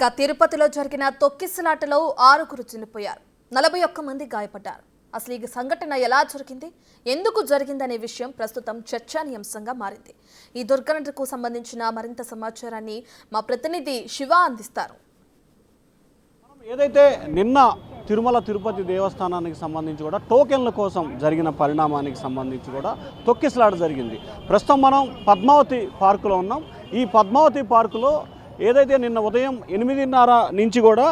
తిరుపతిలో జరిగిన తొక్కిసలాటలో 6 చనిపోయారు, 41 మంది గాయపడ్డారు. అసలు ఈ సంఘటన ఎలా జరిగింది, ఎందుకు జరిగిందనే విషయం ప్రస్తుతం చర్చానీయాంశంగా మారింది. ఈ దుర్ఘటనకు సంబంధించిన మరింత సమాచారాన్ని మా ప్రతినిధి శివ అందిస్తారు. ఏదైతే నిన్న తిరుపతి దేవస్థానానికి సంబంధించి కూడా టోకెన్ల కోసం జరిగిన పరిణామానికి సంబంధించి కూడా తొక్కిసలాట జరిగింది. ప్రస్తుతం మనం పద్మావతి పార్కులో ఉన్నాం. ఈ పద్మావతి పార్కులో ఏదైతే నిన్న ఉదయం 8:30 నుంచి కూడా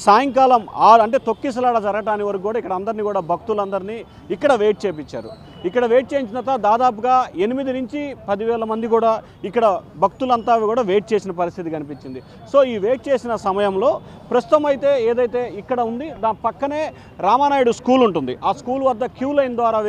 సాయంకాలం 6 అంటే తొక్కిసలాట జరగడానికి వరకు కూడా ఇక్కడ అందరినీ కూడా భక్తులందరినీ ఇక్కడ వెయిట్ చేయించారు. ఇక్కడ వెయిట్ చేయించిన తర్వాత దాదాపుగా 8 నుంచి 10,000 మంది కూడా ఇక్కడ భక్తులంతా కూడా వెయిట్ చేసిన పరిస్థితి కనిపించింది. సో ఈ వెయిట్ చేసిన సమయంలో ప్రస్తుతం అయితే ఏదైతే ఇక్కడ ఉంది దాని పక్కనే రామానాయుడు స్కూల్ ఉంటుంది. ఆ స్కూల్ వద్ద క్యూ లైన్ ద్వారా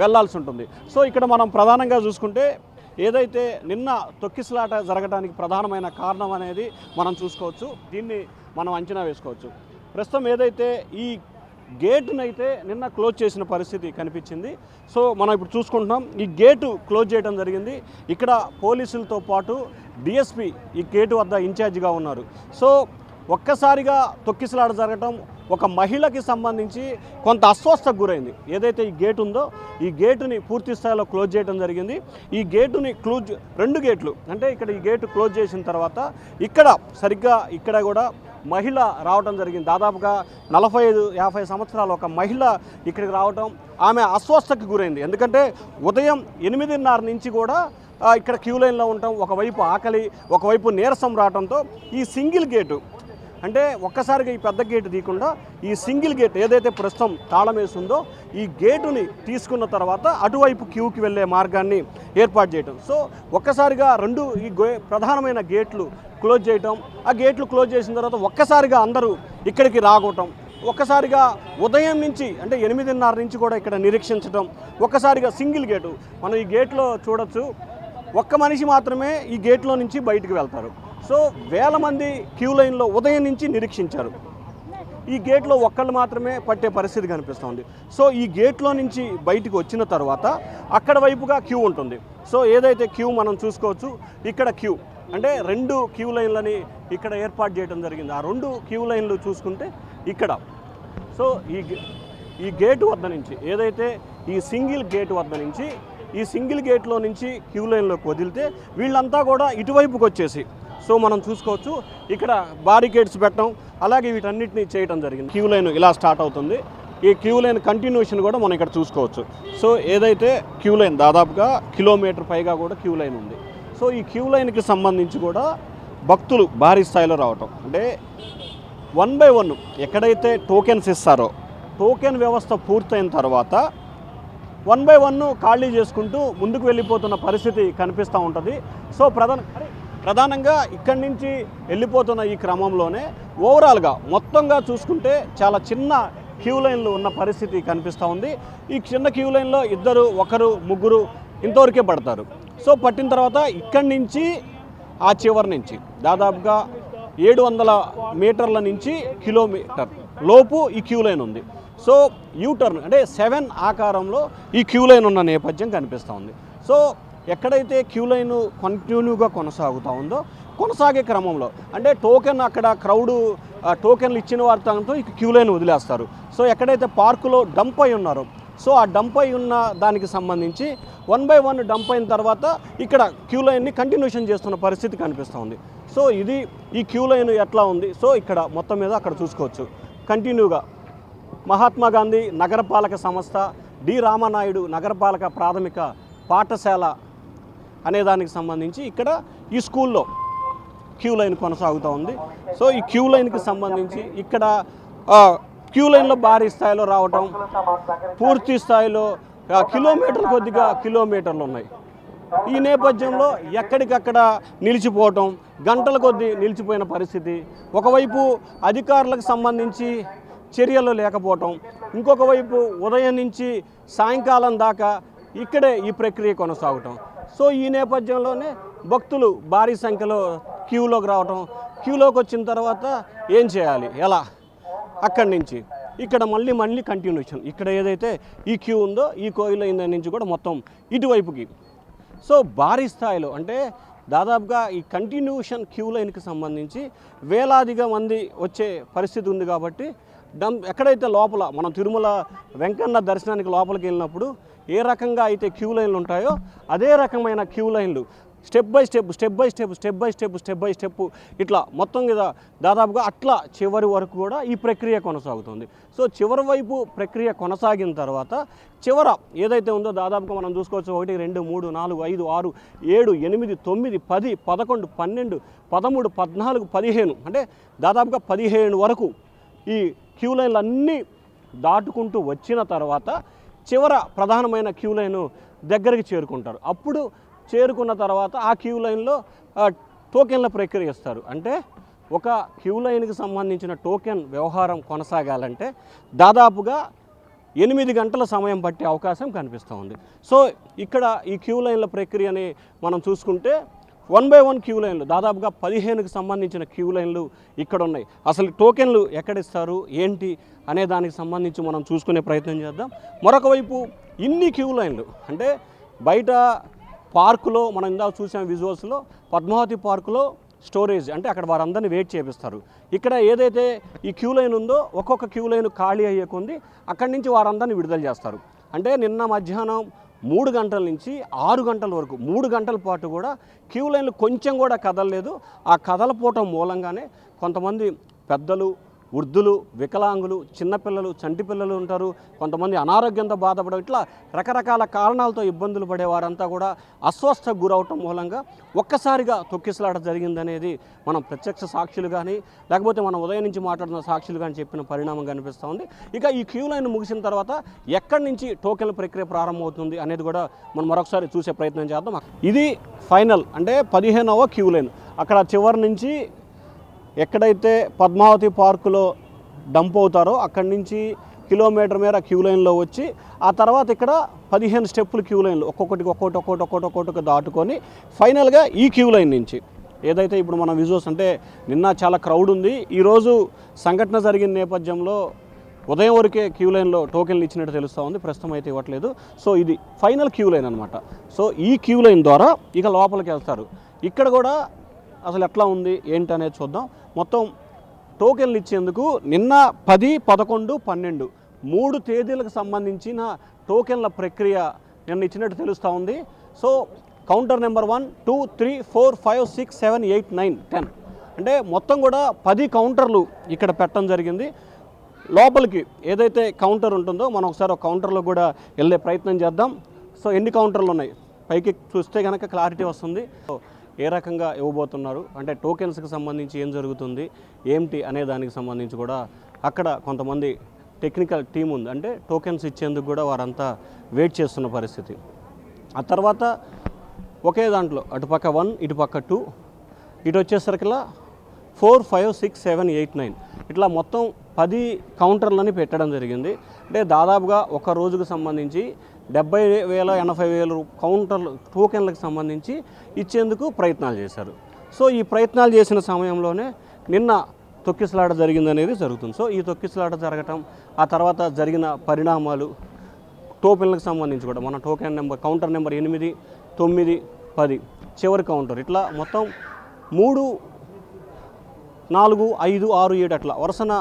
వెళ్ళాల్సి ఉంటుంది. సో ఇక్కడ మనం ప్రధానంగా చూసుకుంటే ఏదైతే నిన్న తొక్కిసలాట జరగడానికి ప్రధానమైన కారణం అనేది మనం చూసుకోవచ్చు. దీన్ని మనం అంచనా వేసుకోవచ్చు. ప్రస్తుతం ఏదైతే ఈ గేటునైతే నిన్న క్లోజ్ చేసిన పరిస్థితి కనిపించింది. సో మనం ఇప్పుడు చూసుకుంటున్నాం, ఈ గేటు క్లోజ్ చేయడం జరిగింది. ఇక్కడ పోలీసులతో పాటు డిఎస్పీ ఈ గేటు వద్ద ఇన్ఛార్జిగా ఉన్నారు. సో ఒక్కసారిగా తొక్కిసలాట జరగటం ఒక మహిళకి సంబంధించి కొంత అస్వస్థకు గురైంది. ఏదైతే ఈ గేటు ఉందో ఈ గేటుని పూర్తి స్థాయిలో క్లోజ్ చేయడం జరిగింది. ఈ గేటుని క్లోజ్ 2 గేట్లు అంటే ఇక్కడ ఈ గేటు క్లోజ్ చేసిన తర్వాత ఇక్కడ కూడా మహిళ రావడం జరిగింది. దాదాపుగా 45-50 సంవత్సరాలు ఒక మహిళ ఇక్కడికి రావడం, ఆమె అస్వస్థకు గురైంది. ఎందుకంటే ఉదయం 8:30 నుంచి కూడా ఇక్కడ క్యూ లైన్లో ఉండటం, ఒకవైపు ఆకలి, ఒకవైపు నీరసం రావడంతో ఈ సింగిల్ గేటు అంటే ఒక్కసారిగా ఈ పెద్ద గేటు తీయకుండా ఈ సింగిల్ గేట్ ఏదైతే ప్రస్తుతం తాళం వేస్తుందో ఈ గేటుని తీసుకున్న తర్వాత అటువైపు క్యూకి వెళ్ళే మార్గాన్ని ఏర్పాటు చేయటం. సో ఒక్కసారిగా ఈ ప్రధానమైన గేట్లు క్లోజ్ చేయటం, ఆ గేట్లు క్లోజ్ చేసిన తర్వాత ఒక్కసారిగా అందరూ ఇక్కడికి రాగొట్టం, ఒక్కసారిగా ఉదయం నుంచి అంటే 8:30 నుంచి కూడా ఇక్కడ నిరీక్షించడం, ఒక్కసారిగా సింగిల్ గేటు మనం ఈ గేట్లో చూడొచ్చు, ఒక్క మనిషి మాత్రమే ఈ గేట్లో నుంచి బయటికి వెళ్తారు. సో వేల మంది క్యూ లైన్లో ఉదయం నుంచి నిరీక్షించారు. ఈ గేట్లో ఒక్కళ్ళు మాత్రమే పట్టే పరిస్థితి కనిపిస్తుంది. సో ఈ గేట్లో నుంచి బయటికి వచ్చిన తర్వాత అక్కడ వైపుగా క్యూ ఉంటుంది. సో ఏదైతే క్యూ మనం చూసుకోవచ్చు, ఇక్కడ క్యూ అంటే 2 క్యూ లైన్లని ఇక్కడ ఏర్పాటు చేయడం జరిగింది. ఆ 2 క్యూ లైన్లు చూసుకుంటే ఇక్కడ సో ఈ గేటు వద్ద నుంచి ఏదైతే ఈ సింగిల్ గేటు వద్ద నుంచి ఈ సింగిల్ గేట్లో నుంచి క్యూ లైన్లోకి వదిలితే వీళ్ళంతా కూడా ఇటువైపుకి వచ్చేసి సో మనం చూసుకోవచ్చు ఇక్కడ బారికేడ్స్ పెట్టడం, అలాగే వీటన్నిటిని చేయడం జరిగింది. క్యూ లైన్ ఇలా స్టార్ట్ అవుతుంది. ఈ క్యూ లైన్ కంటిన్యూషన్ కూడా మనం ఇక్కడ చూసుకోవచ్చు. సో ఏదైతే క్యూ లైన్ దాదాపుగా కిలోమీటర్ పైగా కూడా క్యూ లైన్ ఉంది. సో ఈ క్యూ లైన్కి సంబంధించి కూడా భక్తులు భారీ స్థాయిలో రావటం, అంటే 1 by 1 ఎక్కడైతే టోకెన్స్ ఇస్తారో టోకెన్ వ్యవస్థ పూర్తయిన తర్వాత 1 by 1 ఖాళీ చేసుకుంటూ ముందుకు వెళ్ళిపోతున్న పరిస్థితి కనిపిస్తూ ఉంటుంది. సో ప్రధానంగా ఇక్కడి నుంచి వెళ్ళిపోతున్న ఈ క్రమంలోనే ఓవరాల్గా మొత్తంగా చూసుకుంటే చాలా చిన్న క్యూ లైన్లు ఉన్న పరిస్థితి కనిపిస్తూ ఉంది. ఈ చిన్న క్యూ లైన్లో 2, 1, 3 ఇంతవరకే పడతారు. సో పట్టిన తర్వాత ఇక్కడి నుంచి ఆ చివరి నుంచి దాదాపుగా 700 మీటర్ల నుంచి కిలోమీటర్ లోపు ఈ క్యూ లైన్ ఉంది. సో యూటర్న్ అంటే 7 ఆకారంలో ఈ క్యూ లైన్ ఉన్న నేపథ్యం కనిపిస్తూ ఉంది. సో ఎక్కడైతే క్యూ లైన్ కంటిన్యూగా కొనసాగుతూ ఉందో కొనసాగే క్రమంలో అంటే టోకెన్ అక్కడ టోకెన్లు ఇచ్చిన వారితో ఈ క్యూ లైన్ వదిలేస్తారు. సో ఎక్కడైతే పార్కులో డంప్ అయి ఉన్నారో సో ఆ డంప్ అయి ఉన్న దానికి సంబంధించి 1 by 1 డంప్ అయిన తర్వాత ఇక్కడ క్యూ లైన్ని కంటిన్యూషన్ చేస్తున్న పరిస్థితి కనిపిస్తూ ఉంది. సో ఈ క్యూ లైన్ ఎట్లా ఉంది, సో ఇక్కడ మొత్తం మీద అక్కడ చూసుకోవచ్చు కంటిన్యూగా మహాత్మా గాంధీ నగరపాలక సంస్థ, డి రామానాయుడు నగరపాలక ప్రాథమిక పాఠశాల అనే దానికి సంబంధించి ఇక్కడ ఈ స్కూల్లో క్యూ లైన్ కొనసాగుతూ ఉంది. సో ఈ క్యూ లైన్కి సంబంధించి ఇక్కడ క్యూ లైన్లో భారీ స్థాయిలో రావటం, పూర్తి స్థాయిలో కిలోమీటర్లు ఉన్నాయి. ఈ నేపథ్యంలో ఎక్కడికక్కడ నిలిచిపోవటం, గంటల కొద్దీ నిలిచిపోయిన పరిస్థితి, ఒకవైపు అధికారులకు సంబంధించి చర్యలు లేకపోవటం, ఇంకొక వైపు ఉదయం నుంచి సాయంకాలం దాకా ఇక్కడే ఈ ప్రక్రియ కొనసాగటం. సో ఈ నేపథ్యంలోనే భక్తులు భారీ సంఖ్యలో క్యూలోకి రావటం, క్యూలోకి వచ్చిన తర్వాత ఏం చేయాలి, ఎలా అక్కడి నుంచి ఇక్కడ మళ్ళీ కంటిన్యూషన్ ఇక్కడ ఏదైతే ఈ క్యూ ఉందో ఈ కోయిల నుంచి కూడా మొత్తం ఇటువైపుకి సో భారీ స్థాయిలో అంటే దాదాపుగా ఈ కంటిన్యూషన్ క్యూ లైన్కి సంబంధించి వేలాదిగా మంది వచ్చే పరిస్థితి ఉంది కాబట్టి ఎక్కడైతే లోపల మనం తిరుమల వెంకన్న దర్శనానికి లోపలికి వెళ్ళినప్పుడు ఏ రకంగా అయితే క్యూ లైన్లు ఉంటాయో అదే రకమైన క్యూ లైన్లు స్టెప్ బై స్టెప్ ఇట్లా మొత్తం మీద దాదాపుగా అట్లా చివరి వరకు కూడా ఈ ప్రక్రియ కొనసాగుతుంది. సో చివరి వైపు ప్రక్రియ కొనసాగిన తర్వాత చివర ఏదైతే ఉందో దాదాపుగా మనం చూసుకోవచ్చు 1 2 3 4 5 6 7 8 9 10 11 12 13 14 15 అంటే దాదాపుగా 15 వరకు ఈ క్యూ లైన్లు అన్నీ దాటుకుంటూ వచ్చిన తర్వాత చివర ప్రధానమైన క్యూ లైను దగ్గరికి చేరుకుంటారు. అప్పుడు చేరుకున్న తర్వాత ఆ క్యూ లైన్లో టోకెన్ల ప్రక్రియ ఇస్తారు. అంటే ఒక క్యూ లైన్కి సంబంధించిన టోకెన్ వ్యవహారం కొనసాగాలంటే దాదాపుగా 8 గంటల సమయం పట్టే అవకాశం కనిపిస్తూ ఉంది. సో ఇక్కడ ఈ క్యూ లైన్ల ప్రక్రియని మనం చూసుకుంటే 1 by 1 క్యూ లైన్లు దాదాపుగా 15కి సంబంధించిన క్యూ లైన్లు ఇక్కడ ఉన్నాయి. అసలు టోకెన్లు ఎక్కడిస్తారు ఏంటి అనే దానికి సంబంధించి మనం చూసుకునే ప్రయత్నం చేద్దాం. మరొక వైపు ఇన్ని క్యూ లైన్లు అంటే బయట పార్కులో మనం ఇందాక చూసాం విజువల్స్లో పద్మావతి పార్కులో స్టోరేజ్ అంటే అక్కడ వారందరినీ వెయిట్ చేపిస్తారు. ఇక్కడ ఏదైతే ఈ క్యూ లైన్ ఉందో ఒక్కొక్క క్యూ లైన్ ఖాళీ అయ్యే కొంది అక్కడి నుంచి వారందరినీ విడుదల చేస్తారు. అంటే నిన్న మధ్యాహ్నం 3 గంటల నుంచి 6 గంటల వరకు 3 గంటల పాటు కూడా క్యూ లైన్లు కొంచెం కూడా కదలలేదు. ఆ కదలపోవటం మూలంగానే కొంతమంది పెద్దలు, వృద్ధులు, వికలాంగులు, చిన్నపిల్లలు, చంటి పిల్లలు ఉంటారు, కొంతమంది అనారోగ్యంతో బాధపడడం ఇట్లా రకరకాల కారణాలతో ఇబ్బందులు పడే వారంతా కూడా అస్వస్థకు గురవటం మూలంగా ఒక్కసారిగా తొక్కిసలాట జరిగిందనేది మనం ప్రత్యక్ష సాక్షులు కానీ లేకపోతే మనం ఉదయం నుంచి మాట్లాడుతున్న సాక్షులు కానీ చెప్పిన పరిణామం కనిపిస్తూ ఉంది. ఇక ఈ క్యూ లైన్ ముగిసిన తర్వాత ఎక్కడి నుంచి టోకెన్ల ప్రక్రియ ప్రారంభమవుతుంది అనేది కూడా మనం మరొకసారి చూసే ప్రయత్నం చేద్దాం. ఇది ఫైనల్ అంటే 15వ క్యూ లైన్. అక్కడ చివరి నుంచి ఎక్కడైతే పద్మావతి పార్కులో డంప్ అవుతారో అక్కడి నుంచి కిలోమీటర్ మేర క్యూ లైన్లో వచ్చి ఆ తర్వాత ఇక్కడ 15 స్టెప్పులు క్యూ లైన్లు ఒక్కొక్కటి దాటుకొని ఫైనల్గా ఈ క్యూ లైన్ నుంచి ఏదైతే ఇప్పుడు మన విజువల్స్ అంటే నిన్న చాలా క్రౌడ్ ఉంది. ఈరోజు సంఘటన జరిగిన నేపథ్యంలో ఉదయం వరకే క్యూ లైన్లో టోకెన్లు ఇచ్చినట్టు తెలుస్తూ ఉంది, ప్రస్తుతం అయితే ఇవ్వట్లేదు. సో ఇది ఫైనల్ క్యూ లైన్ అనమాట. సో ఈ క్యూ లైన్ ద్వారా ఇక లోపలికి వెళ్తారు. ఇక్కడ కూడా అసలు ఎట్లా ఉంది ఏంటి అనేది చూద్దాం. మొత్తం టోకెన్లు ఇచ్చేందుకు నిన్న 10, 11, 12 3 తేదీలకు సంబంధించిన టోకెన్ల ప్రక్రియ నిన్న ఇచ్చినట్టు తెలుస్తూ ఉంది. సో కౌంటర్ నెంబర్ 1, 2, 3, 4, 5, 6, 7, 8, 9, 10 అంటే మొత్తం కూడా 10 కౌంటర్లు ఇక్కడ పెట్టడం జరిగింది. లోపలికి ఏదైతే కౌంటర్ ఉంటుందో మనం ఒకసారి ఒక కౌంటర్లో కూడా వెళ్ళే ప్రయత్నం చేద్దాం. సో ఎన్ని కౌంటర్లు ఉన్నాయి పైకి చూస్తే కనుక క్లారిటీ వస్తుంది. ఏ రకంగా ఇవ్వబోతున్నారు అంటే టోకెన్స్కి సంబంధించి ఏం జరుగుతుంది ఏమిటి అనే దానికి సంబంధించి కూడా అక్కడ కొంతమంది టెక్నికల్ టీం ఉంది. అంటే టోకెన్స్ ఇచ్చేందుకు కూడా వారంతా వెయిట్ చేస్తున్న పరిస్థితి. ఆ తర్వాత ఒకే దాంట్లో అటుపక్క 1 ఇటుపక్క 2 ఇటు వచ్చేసరికిలా 4, 5, 6, 7, 8, 9 ఇట్లా మొత్తం 10 కౌంటర్లని పెట్టడం జరిగింది. అంటే దాదాపుగా ఒక రోజుకు సంబంధించి 70,000 80,000 కౌంటర్లు టోకెన్లకు సంబంధించి ఇచ్చేందుకు ప్రయత్నాలు చేశారు. సో ఈ ప్రయత్నాలు చేసిన సమయంలోనే నిన్న తొక్కిసలాట జరిగిందనేది జరుగుతుంది. సో ఈ తొక్కిసలాట జరగటం ఆ తర్వాత జరిగిన పరిణామాలు టోకెన్లకు సంబంధించి కూడా మన టోకెన్ నెంబర్ కౌంటర్ నెంబర్ 8, 9, 10 చివరి కౌంటర్ ఇట్లా మొత్తం 3, 4, 5, 6, 7 అట్లా వరుసన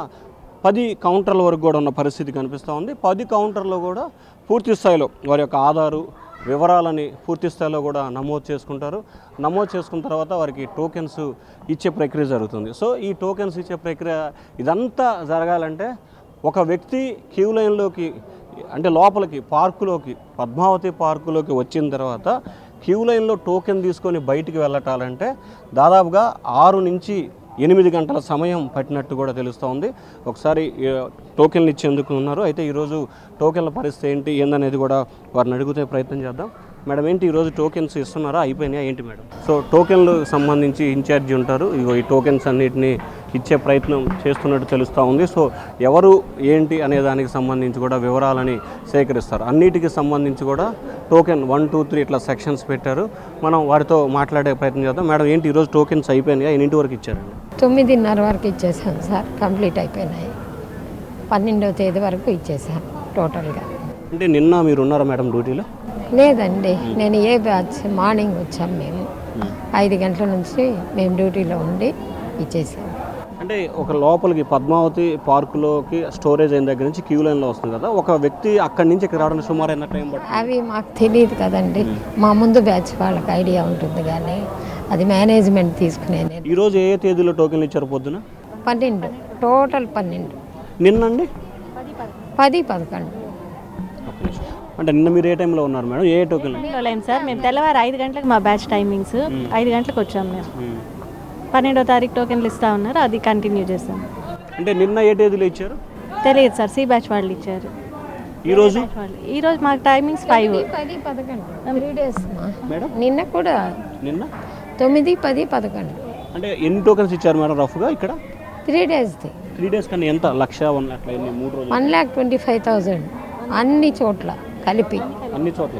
10 కౌంటర్ల వరకు కూడా ఉన్న పరిస్థితి కనిపిస్తూ ఉంది. 10 కౌంటర్లో కూడా పూర్తి స్థాయిలో వారి యొక్క ఆధారు వివరాలని పూర్తి స్థాయిలో కూడా నమోదు చేసుకుంటారు. నమోదు చేసుకున్న తర్వాత వారికి టోకెన్స్ ఇచ్చే ప్రక్రియ జరుగుతుంది. సో ఈ టోకెన్స్ ఇచ్చే ప్రక్రియ ఇదంతా జరగాలంటే ఒక వ్యక్తి క్యూ లైన్లోకి అంటే లోపలికి పార్కులోకి పద్మావతి పార్కులోకి వచ్చిన తర్వాత క్యూ లైన్లో టోకెన్ తీసుకొని బయటికి వెళ్ళటాలంటే దాదాపుగా 6 నుంచి 8 గంటల సమయం పట్టినట్టు కూడా తెలుస్తూ ఉంది. ఒకసారి టోకెన్లు ఇచ్చేందుకు ఉన్నారు. అయితే ఈరోజు టోకెన్ల పరిస్థితి ఏంటి ఏందనేది కూడా వారిని అడిగితే ప్రయత్నం చేద్దాం. మేడం ఏంటి ఈరోజు టోకెన్స్ ఇస్తున్నారా అయిపోయినాయా ఏంటి మేడం? సో టోకెన్లు సంబంధించి ఇన్ఛార్జి ఉంటారు. ఇగో ఈ టోకెన్స్ అన్నిటిని ఇచ్చే ప్రయత్నం చేస్తున్నట్టు తెలుస్తూ ఉంది. సో ఎవరు ఏంటి అనే దానికి సంబంధించి కూడా వివరాలని సేకరిస్తారు. అన్నిటికి సంబంధించి కూడా టోకెన్ 1, 2, 3 ఇట్లా సెక్షన్స్ పెట్టారు. మనం వారితో మాట్లాడే ప్రయత్నం చేద్దాం. మేడం ఏంటి ఈరోజు టోకెన్స్ అయిపోయినాయా ఎన్నింటి వరకు ఇచ్చారండి? 9:30 వరకు ఇచ్చేసాను సార్, కంప్లీట్ అయిపోయినాయి. 12వ తేదీ వరకు ఇచ్చేసాను టోటల్గా. అంటే నిన్న మీరు ఉన్నారా మేడం డ్యూటీలో? లేదండి, నేను ఏ బ్యాచ్ మార్నింగ్ వచ్చాం మేము. 5 గంటల నుంచి మేము డ్యూటీలో ఉండి ఇచ్చేసాము. అంటే ఒక లోపలికి పద్మావతి పార్కులోకి స్టోరేజ్ అయిన దగ్గర నుంచి క్యూ లైన్లో వస్తుంది కదా, ఒక వ్యక్తి అక్కడి నుంచి ఇక్కడ రావడానికి సుమారు ఎంత టైం పడుతుంది? అవి మాకు తెలియదు కదండి, మా ముందు బ్యాచ్ వాళ్ళకి ఐడియా ఉంటుంది కానీ అది మేనేజ్మెంట్ తీసుకునేది. ఈరోజు ఏ తేదీలో టోకెన్లు ఇచ్చారు? పొద్దున 12, టోటల్ 12, నిన్నండి 10, 11. అంటే నిన్న మీరు ఏ టైంలో ఉన్నారు మేడం? ఏ టోకెన్? లేం సార్, మేము తెల్లవారు 5 గంటలకు మా బ్యాచ్ టైమింగ్స్ 5 గంటలకు వచ్చాము. మేము 12వ తారీఖు టోకెన్లు ఇస్తా ఉన్నారు, అది కంటిన్యూ చేస్తాం. అంటే నిన్న ఏ తేదీలో ఇచ్చారు? తెలియదు సార్, సి బ్యాచ్ వాళ్ళు ఇచ్చారు. ఈరోజు ఈరోజు మాకు టైమింగ్స్ 5, 10, 11 3 days మేడం. నిన్న కూడా నిన్న 9, 10, 11 అంటే ఎన్ని టోకెన్స్ ఇచ్చారు మేడం రఫ్గా ఇక్కడ? 3 daysది 3 days కన్నా ఎంత? 1,00,000 అట్లా ఎన్ని? 3 రోజులు 1,25,000 అన్ని చోట్ల కలిపి. అన్ని చోట్ల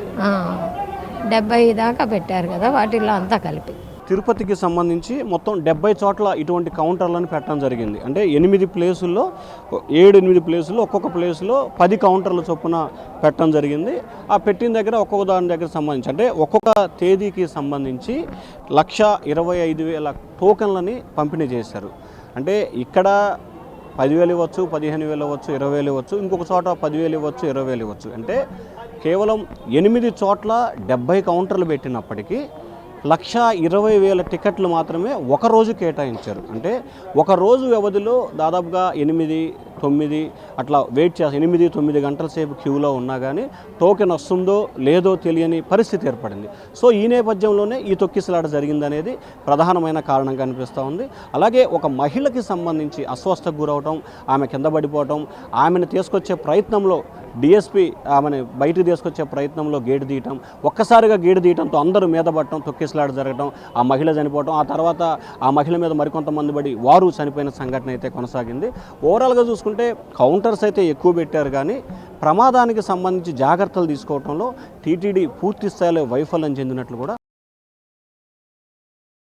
70 దాకా పెట్టారు కదా, వాటిల్లో అంతా కలిపి. తిరుపతికి సంబంధించి మొత్తం 70 చోట్ల ఇటువంటి కౌంటర్లను పెట్టడం జరిగింది. అంటే 8 ప్లేసుల్లో 7-8 ప్లేసుల్లో ఒక్కొక్క ప్లేసులో 10 కౌంటర్ల చొప్పున పెట్టడం జరిగింది. ఆ పెట్టిన దగ్గర ఒక్కొక్క దాని దగ్గర సంబంధించి అంటే ఒక్కొక్క తేదీకి సంబంధించి 1,25,000 టోకెన్లని పంపిణీ చేశారు. అంటే ఇక్కడ 10,000 ఇవ్వచ్చు, 15,000 ఇవ్వచ్చు, 20,000 ఇవ్వచ్చు, ఇంకొక చోట 10,000 ఇవ్వచ్చు, 20,000 ఇవ్వచ్చు. అంటే కేవలం 8 చోట్ల 70 కౌంటర్లు పెట్టినప్పటికీ 1,20,000 టికెట్లు మాత్రమే ఒక రోజు కేటాయించారు. అంటే ఒక రోజు వ్యవధిలో దాదాపుగా 8-9 అట్లా వెయిట్ చేసి 8-9 గంటల సేపు క్యూలో ఉన్నా కానీ టోకెన్ వస్తుందో లేదో తెలియని పరిస్థితి ఏర్పడింది. సో ఈ నేపథ్యంలోనే ఈ తొక్కిసలాట జరిగిందనేది ప్రధానమైన కారణంగా కనిపిస్తూ ఉంది. అలాగే ఒక మహిళకి సంబంధించి అస్వస్థకు గురవటం, ఆమె కింద పడిపోవటం, ఆమెను తీసుకొచ్చే ప్రయత్నంలో డిఎస్పీ ఆమెను బయటికి తీసుకొచ్చే ప్రయత్నంలో గేటు తీయటం, ఒక్కసారిగా గేటు తీయటంతో అందరూ మీద పడటం, తొక్కిసలాట జరగటం, ఆ మహిళ చనిపోవటం, ఆ తర్వాత ఆ మహిళ మీద మరికొంతమంది పడి వారు చనిపోయిన సంఘటన అయితే కొనసాగింది. ఓవరాల్గా చూసుకుంటే కౌంటర్స్ అయితే ఎక్కువ పెట్టారు కానీ ప్రమాదానికి సంబంధించి జాగ్రత్తలు తీసుకోవడంలో టీటీడీ పూర్తి స్థాయిలో వైఫల్యం చెందినట్లు కూడా